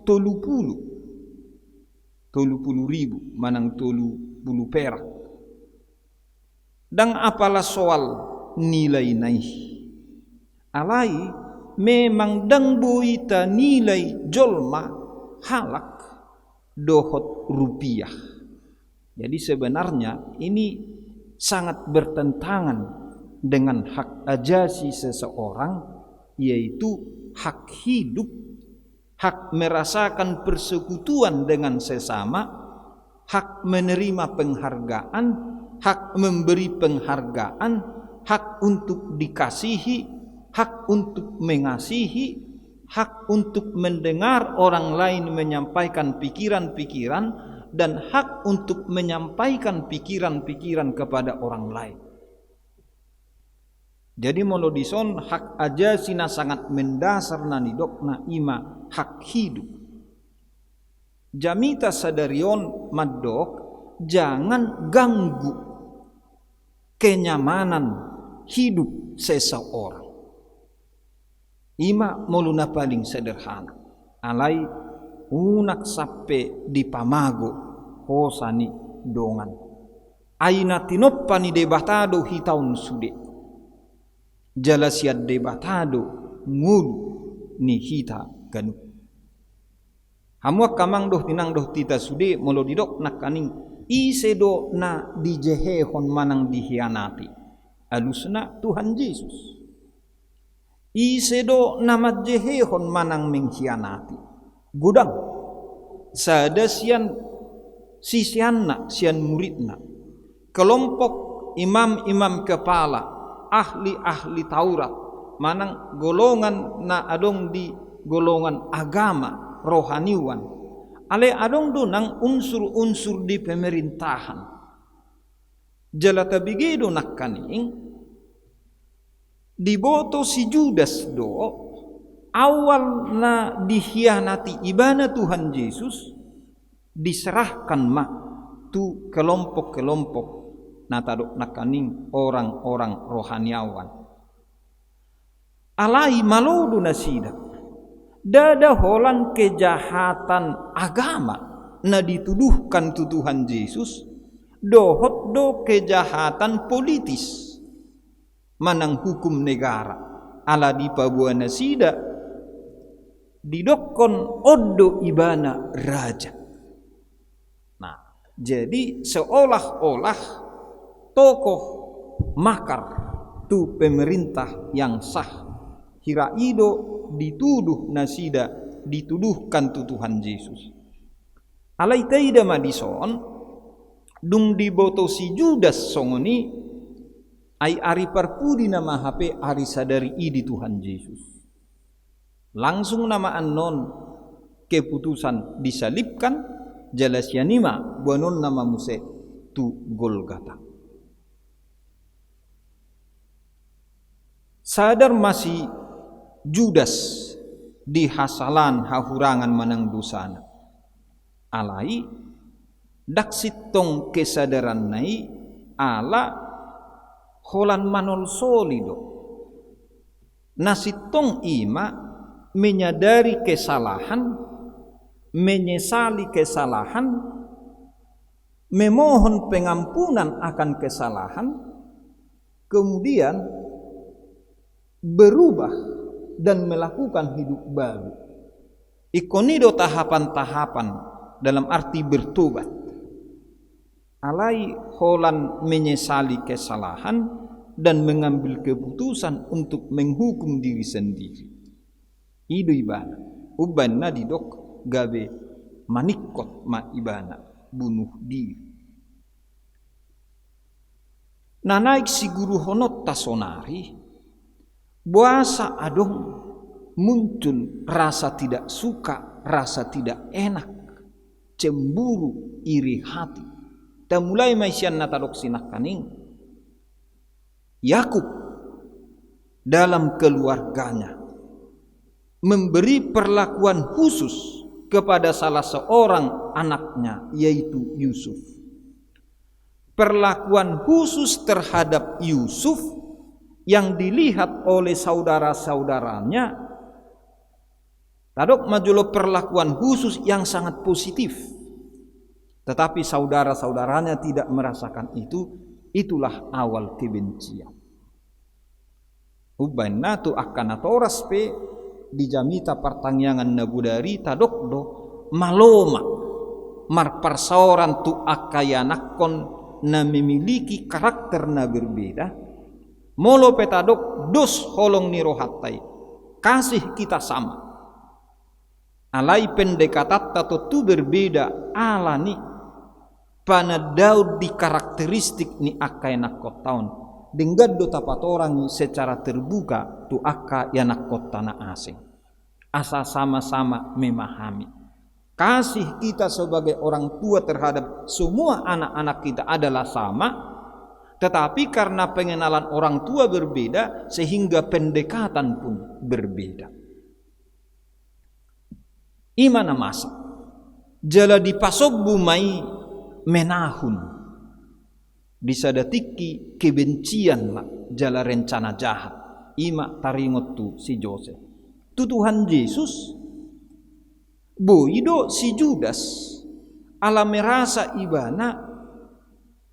30.000 manang 30 perak dang apalah soal nilai naih alai memang dang boita nilai jolma halak dohot rupiah. Jadi sebenarnya ini sangat bertentangan dengan hak ajasi seseorang, yaitu hak hidup, hak merasakan persekutuan dengan sesama, hak menerima penghargaan, hak memberi penghargaan, hak untuk dikasihi, hak untuk mengasihi, hak untuk mendengar orang lain menyampaikan pikiran-pikiran, dan hak untuk menyampaikan pikiran-pikiran kepada orang lain. Jadi molodison hak ajasina sangat mendasar na nidokna ima hak hidup. Jamita sadarion madok, jangan ganggu kenyamanan hidup seseorang. Ima muluna paling sederhana. Alai unak sape di pamago hosani dongan. Aina tinoppani debatado hitaun sude. Jalasiat debatado ngulu ni hita ganu. Hamua kamang doh tinang doh tita sude molo didok nak kaning isedo na dijehehon manang dihianati. Alusna Tuhan Yesus. Isedo na majehehon manang mengkhianati. Gudang sada sian sisianna sian muridna. Kelompok imam-imam kepala, ahli-ahli Taurat, manang golongan na adong di golongan agama rohaniwan, ale adong donang unsur-unsur di pemerintahan. Jalata bigedo nakkaning diboto si Judas do awal na dihianati ibana Tuhan Yesus diserahkan mak tu kelompok-kelompok natadok nakaning orang-orang rohaniawan. Alai malodo nasida dada holan kejahatan agama na dituduhkan tu Tuhan Yesus dohot do kejahatan politis manang hukum negara ala di pabuan nasida didokon odo ibana raja. Nah, jadi seolah-olah tokoh makar tu pemerintah yang sah hiraido dituduh nasida dituduhkan tu Tuhan Yesus. Alai taida madison dung diboto si Judas songoni ai ari parpudi nama HP ari sadari di Tuhan Yesus. Langsung nama anon keputusan disalibkan jalasyanima buanon nama muse tu Golgata. Sadar masih Judas di hasalan hahurangan manang dosana. Alai daksitong kesadaran nai ala holan manol solido. Nasitong ima menyadari kesalahan, menyesali kesalahan, memohon pengampunan akan kesalahan, kemudian berubah dan melakukan hidup baru. Ikonido tahapan-tahapan dalam arti bertobat. Alai holan menyesali kesalahan dan mengambil keputusan untuk menghukum diri sendiri. Idu ibana, ubanna didok gabe manikot ma ibana, bunuh diri. Nanaik si guru honot tasonari, buasa adong muncul rasa tidak suka, rasa tidak enak, cemburu, iri hati. Dan mulai maisian natadok sinak kaning Yakub dalam keluarganya memberi perlakuan khusus kepada salah seorang anaknya yaitu Yusuf. Perlakuan khusus terhadap Yusuf yang dilihat oleh saudara-saudaranya tadok majulo perlakuan khusus yang sangat positif. Tetapi saudara-saudaranya tidak merasakan itu, itulah awal kebencian. Ubanna tu akan atoras pe dijamita pertangyangan nabudari tadok do maloma marparsaoran tu akayanakon na memiliki karakter na berbeda. Molo petadok dos holong ni rohatai kasih kita sama. Alai pendekatat tato tu berbeda alani panadaud di karakteristik ni aka yang nakotaun denggad do tapat orang secara terbuka tu aka yang nakota na asing asa sama-sama memahami kasih kita sebagai orang tua terhadap semua anak-anak kita adalah sama, tetapi karena pengenalan orang tua berbeda sehingga pendekatan pun berbeda. Imana masa Jala dipasobbu mai menahun disadatiki kebencian mak jala rencana jahat ima taringot tu si Joseph tu Tuhan Yesus boido si Judas ala merasa ibana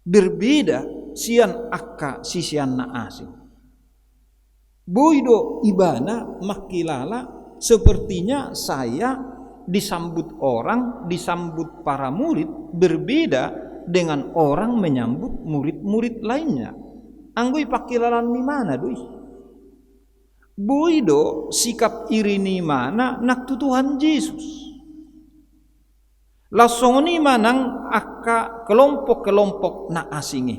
berbeda sian akka sisian na asing boido ibana makilala sepertinya saya disambut orang, disambut para murid berbeda dengan orang menyambut murid-murid lainnya. Anggoi pakilalan ni mana doi? Boido sikap iri ni mana nak tu Tuhan Yesus. Lasong ni manang akka kelompok-kelompok na asingi.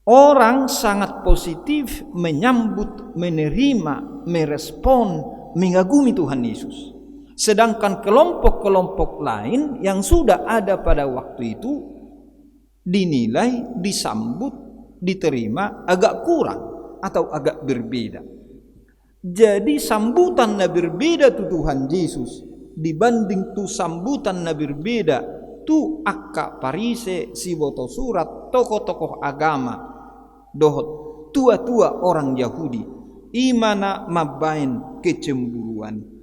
Orang sangat positif menyambut, menerima, merespon, mengagumi Tuhan Yesus. Sedangkan kelompok-kelompok lain yang sudah ada pada waktu itu dinilai, disambut, diterima agak kurang atau agak berbeda. Jadi sambutan na berbeda tu Tuhan Yesus dibanding tu sambutan na berbeda tu akka parise si boto surat tokoh-tokoh agama dohot tua-tua orang Yahudi imana mabain kecemburuan.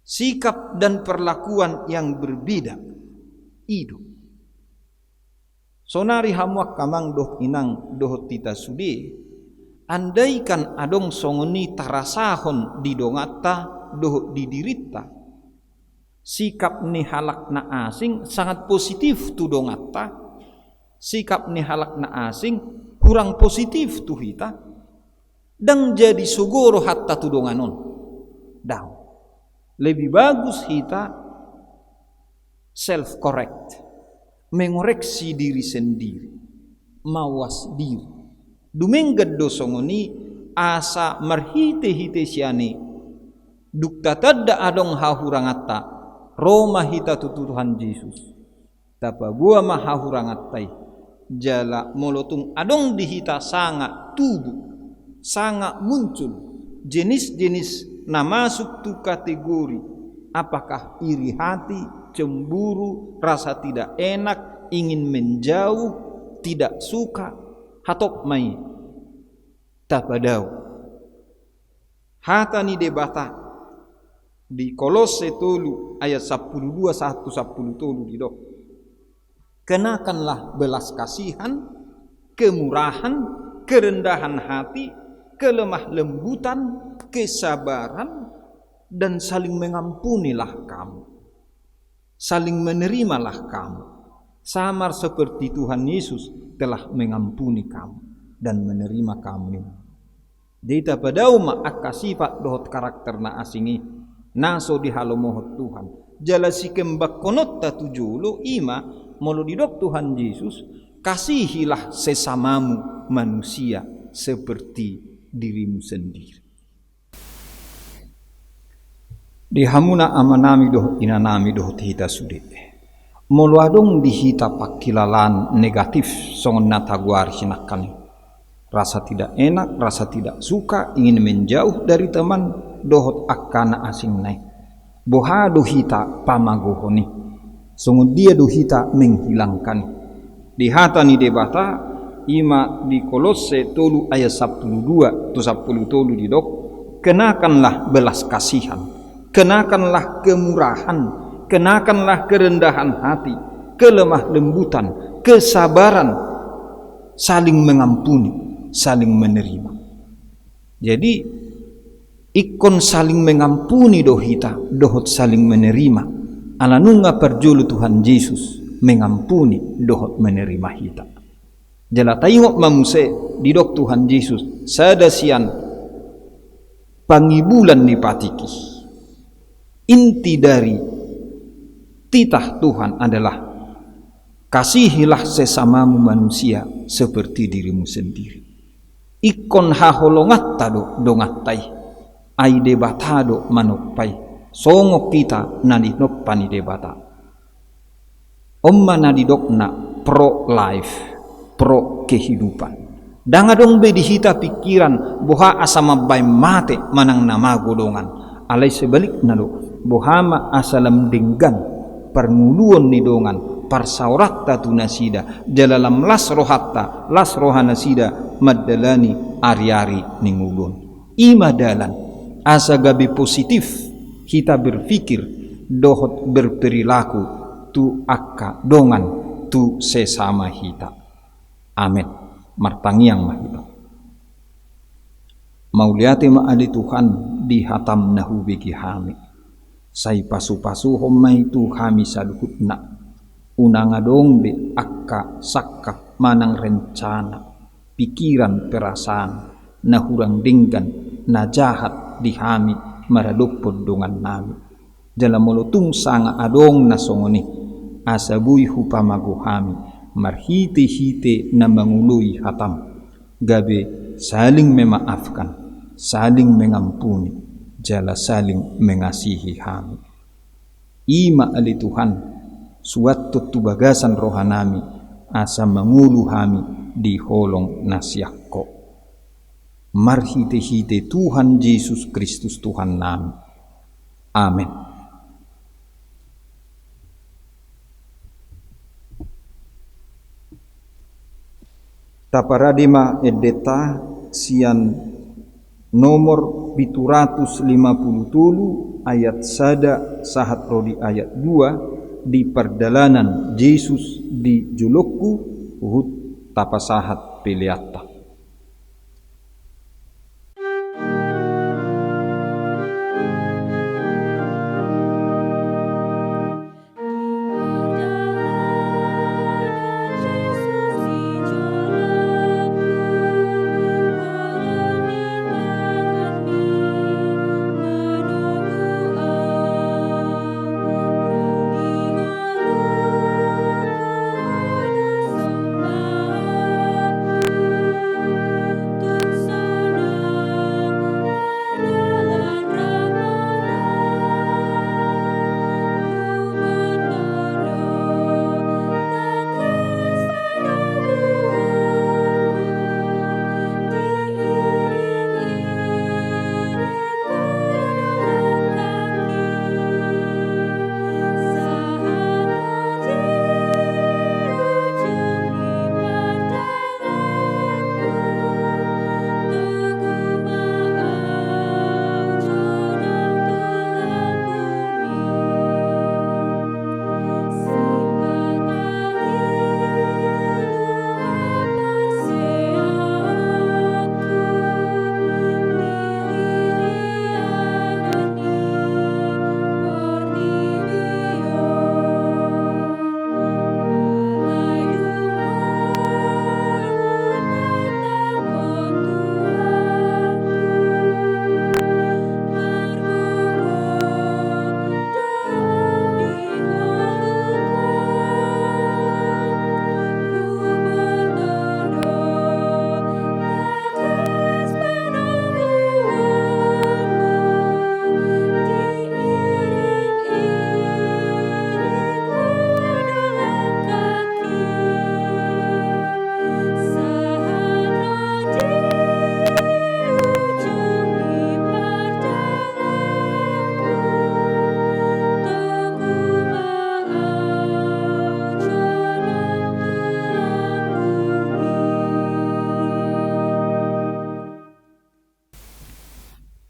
Sikap dan perlakuan yang berbeda itu. Sonari hamuak kamang doh inang doh tita sude. Andaikan adong songoni tarasahon di dongata doh didirita. Sikap ni halak na asing sangat positif tu dongata. Sikap ni halak na asing kurang positif tu hita. Dan jadi sugoro hatta tu donganon. Daw. Lebih bagus kita self correct, mengoreksi diri sendiri, mawas diri. Dumenggad dosongoni asa marhite-hite siane dukta tadda adong hahurangata Roma hita tu Tuhan Yesus. Tapa gua mah hahurangatai jala molotung adong dihita sanga tubuh, sanga muncul jenis-jenis na masuk tu kategori apakah iri hati, cemburu, rasa tidak enak, ingin menjauh, tidak suka, hatop mai tapadau. Hata ni debata di Kolose tolu ayat 12 1 10 tolu di dok. Kenakanlah belas kasihan, kemurahan, kerendahan hati, kelemah lembutan, kesabaran, dan saling mengampunilah kamu. Saling menerimalah kamu. Samar seperti Tuhan Yesus telah mengampuni kamu dan menerima kamu. Dita padau ma akka sifat dohot karakter na asingi naso di halomohot Tuhan. Jala si kembakkonot ta tujulo ima molo didok Tuhan Yesus kasihilah sesamamu manusia seperti dirimu sendiri. Di hamuna amanami doh inanami doh hita sude. Moluadong dihita pakilalan negatif songon nataguar sinakani. Rasa tidak enak, rasa tidak suka, ingin menjauh dari teman dohot akana asing naik. Boha dohita pamagohoni. Songon dia dohita menghilangkan. Di hata ni debata ima di Kolose tolu ayat 12 tu 10 tolu di dok. Kenakanlah belas kasihan, kenakanlah kemurahan, kenakanlah kerendahan hati, kelemah lembutan, kesabaran, saling mengampuni, saling menerima. Jadi ikon saling mengampuni dohita, dohot saling menerima. Alanunga perjulu Tuhan Yesus mengampuni dohot menerima hita. Jala tayong mamuse didok Tuhan Yesus sadasian pangibulan ni patiki. Inti dari titah Tuhan adalah kasihilah sesamamu manusia seperti dirimu sendiri. Ikon haholongat tado dongatai ai debatado manokpai songok kita nadinok pani debata. Omma nadidokna pro life, pro kehidupan. Dangadong be dihita pikiran boha asama bay mate manang nama godongan. Alai sebalik nalo bohama asalam denggan pernguluan ni dongan parsaurakta tu nasida jalalam las rohana sida maddalani ari-ari ningulun ima dalan asa gabi positif kita berpikir dohot berperilaku tu akka dongan tu sesama hita. Amin. Martangiang mahita. Mauliate maali Tuhan di hatam nahu begi hami. Sai pasu-pasu homai tu hami saluhutna. Unangadong be akka sakka manang rencana. Pikiran perasaan nahurang dinggan na jahat di hami maradupod dongan nami. Jala molotung sanga adong na songoni asabui hupamago hami marhite-hite na mangului hatam gabe saling memaafkan, saling mengampuni, jala saling mengasihi hami. Ima ali Tuhan suatu tubagasan rohanami asa mangulu hami di holong nasyakko. Marhite-hite Tuhan Yesus Kristus Tuhan nami. Amin. Taparadima edeta sian nomor 750 ayat sada sahat rodi ayat 2 di perdalanan Yesus di Julokku uhut tapasahat piliatta.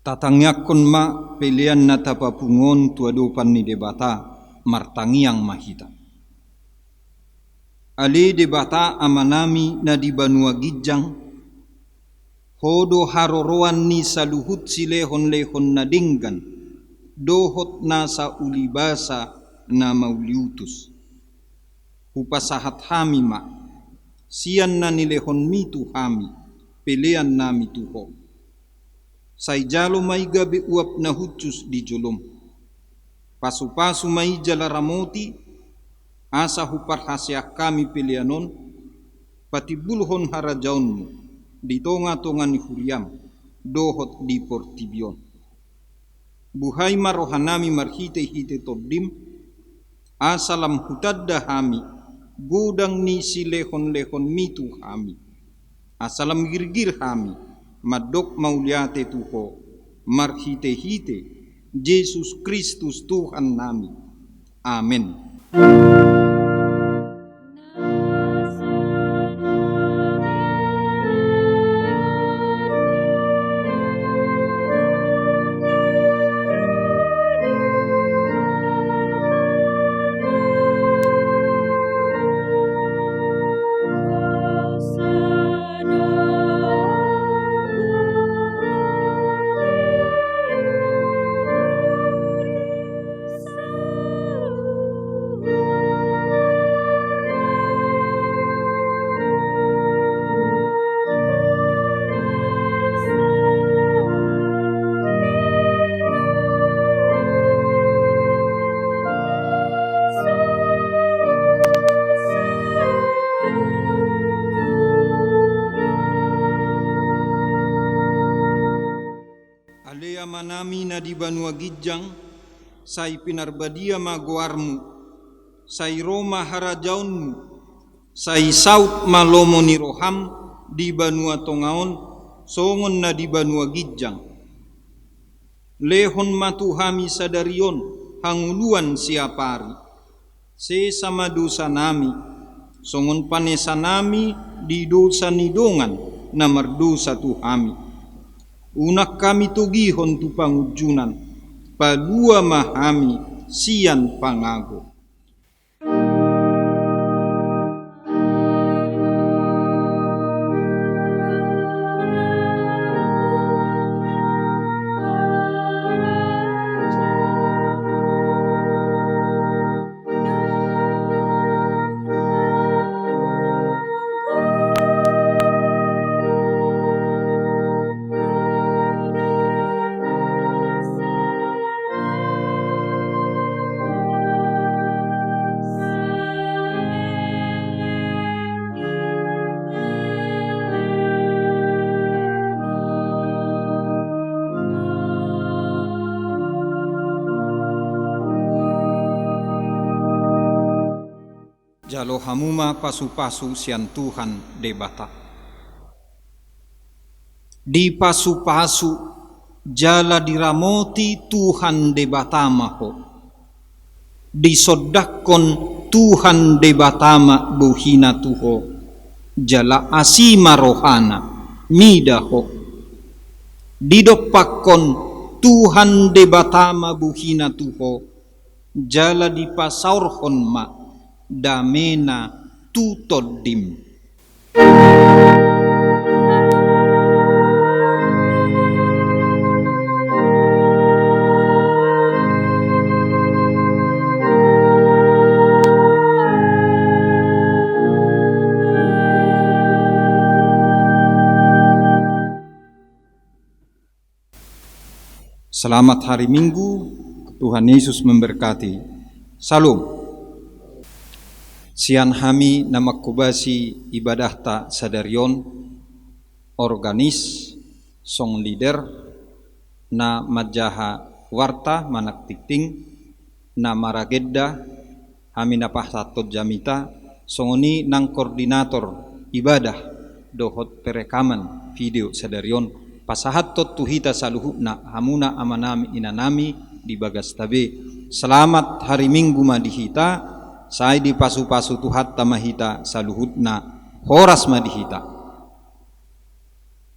Tatangyakon ma pilihan na tapapungon tuadupan ni debata martangiang mahita. Ali debata amanami na di Banua Gijang hodo haroroan ni saluhut silehon-lehon na dinggan dohot na sa ulibasa na mauliutus. Hupasahat hami ma siyan na nilehon mitu hami pilihan nami tuho. Say jalo may gabi uap na hutsus di julom. Pasu-pasu may jalaramoti, asa huparhasya kami pilianon, pati bulhon harajaon mo, di tonga-tonga ni huriam, dohot di portibion. Buhay marohanami marhite-hite tobdim, asalam hutadda hami, gudang ni silehon-lehon mitu hami, asalam girgir hami, madok mauliate tuho marhite-hite Yesus Kristus Tuhan nami. Amin. Alea manami na di Banua Gijang, sai pinarbadia magoarmu, sai Roma harajaunmu, sai saut malomo ni roham di Banua Tongaon, songon na di Banua Gijang. Lehon matuhami sadarion, hanguluan siapari, se sama dosa nami, songon panesa nami di dosa nidongan, na merdosa tuhami. Unak kami tugihon tu pangujunan, palua mahami sian pangago. Jalo hamuma pasu-pasu sian Tuhan debata. Di pasu-pasu jala diramoti Tuhan debatama ho. Disodakon Tuhan debatama buhina tuho. Jala asima rohana midaho. Didopakon Tuhan debatama buhina tuho. Jala dipasaurhon ma damena tutodim. Selamat hari Minggu, Tuhan Yesus memberkati. Salam. Sian hami nama kubasi ibadah ta sadarion organis song leader na majaha warta manak tikting na maragedda hami na pasatot jamita songoni nang koordinator ibadah dohot perekaman video sadarion pasahatot tuhita saluhutna hamuna amanami inanami di bagas tabe. Selamat hari Minggu madihita. Sai di pasu-pasu tuhat tamahita saluhutna horas madihita.